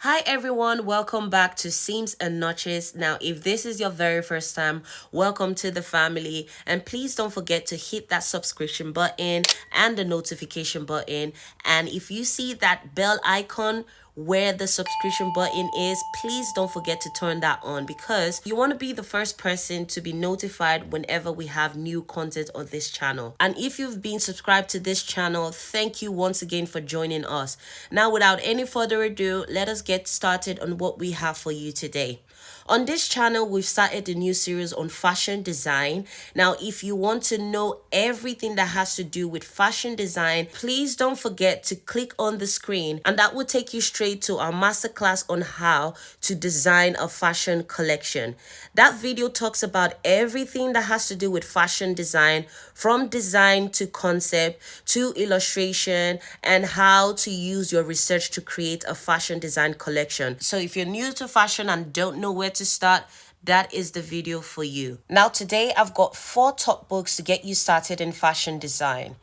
Hi everyone, welcome back to Seams and Notches. Now, if this is your very first time, welcome to the family, and please don't forget to hit that subscription button and the notification button. And if you see that bell icon where the subscription button is, please don't forget to turn that on because you want to be the first person to be notified whenever we have new content on this channel. And if you've been subscribed to this channel, thank you once again for joining us. Now, without any further ado, let us get started on what we have for you today. On this channel, we've started a new series on fashion design. Now, if you want to know everything that has to do with fashion design, please don't forget to click on the screen, and that will take you straight to our masterclass on how to design a fashion collection. That video talks about everything that has to do with fashion design, from design to concept to illustration, and how to use your research to create a fashion design collection. So if you're new to fashion and don't know where to start, that is the video for you. Now today I've got 4 top books to get you started in fashion design.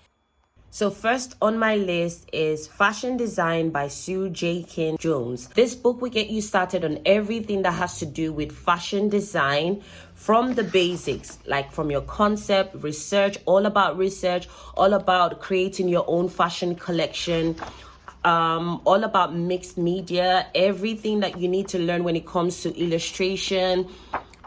So first on my list is Fashion Design by Sue J. Jones. This book will get you started on everything that has to do with fashion design, from the basics, like from your concept, research, all about creating your own fashion collection, all about mixed media, everything that you need to learn when it comes to illustration,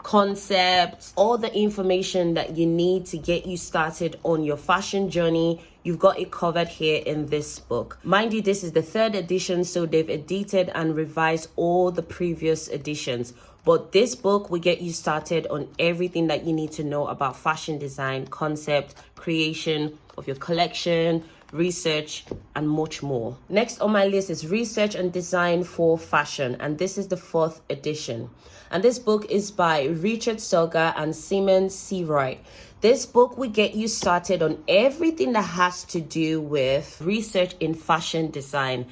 concepts, all the information that you need to get you started on your fashion journey. You've got it covered here in this book. Mind you, this is the 3rd edition, so they've edited and revised all the previous editions. But this book will get you started on everything that you need to know about fashion design, concept, creation of your collection, research, and much more. Next on my list is Research and Design for Fashion, and this is the 4th edition. And this book is by Richard Soga and Simon Seawright. This book will get you started on everything that has to do with research in fashion design.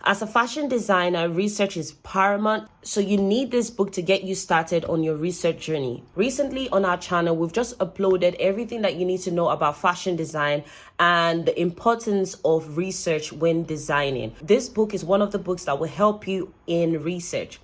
As a fashion designer, research is paramount, so you need this book to get you started on your research journey. Recently on our channel, we've just uploaded everything that you need to know about fashion design and the importance of research when designing. This book is one of the books that will help you in research.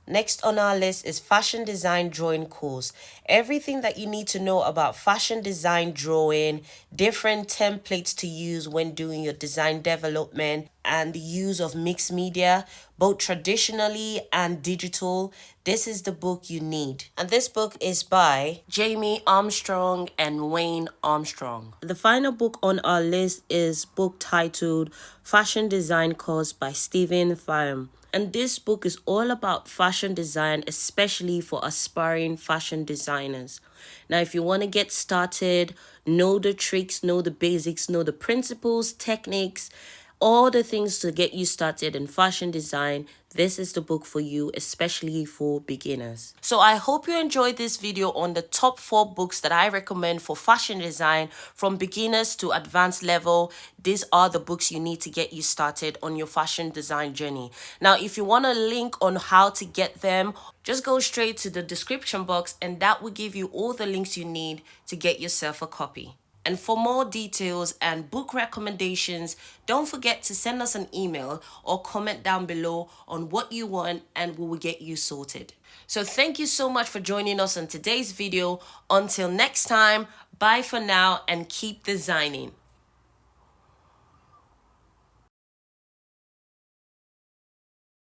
Next on our list is Fashion Design Drawing Course. Everything that you need to know about fashion design drawing, different templates to use when doing your design development, and the use of mixed media, both traditionally and digital. This is the book you need. And this book is by Jamie Armstrong and Wayne Armstrong. The final book on our list is book titled Fashion Design Course by Stephen Fine. And this book is all about fashion design, especially for aspiring fashion designers. Now, if you want to get started, know the tricks, know the basics, know the principles, techniques, all the things to get you started in fashion design, this is the book for you, especially for beginners. So I hope you enjoyed this video on the top 4 books that I recommend for fashion design from beginners to advanced level. These are the books you need to get you started on your fashion design journey. Now, if you want a link on how to get them, just go straight to the description box and that will give you all the links you need to get yourself a copy. And for more details and book recommendations, don't forget to send us an email or comment down below on what you want and we will get you sorted. So thank you so much for joining us on today's video. Until next time, bye for now and keep designing.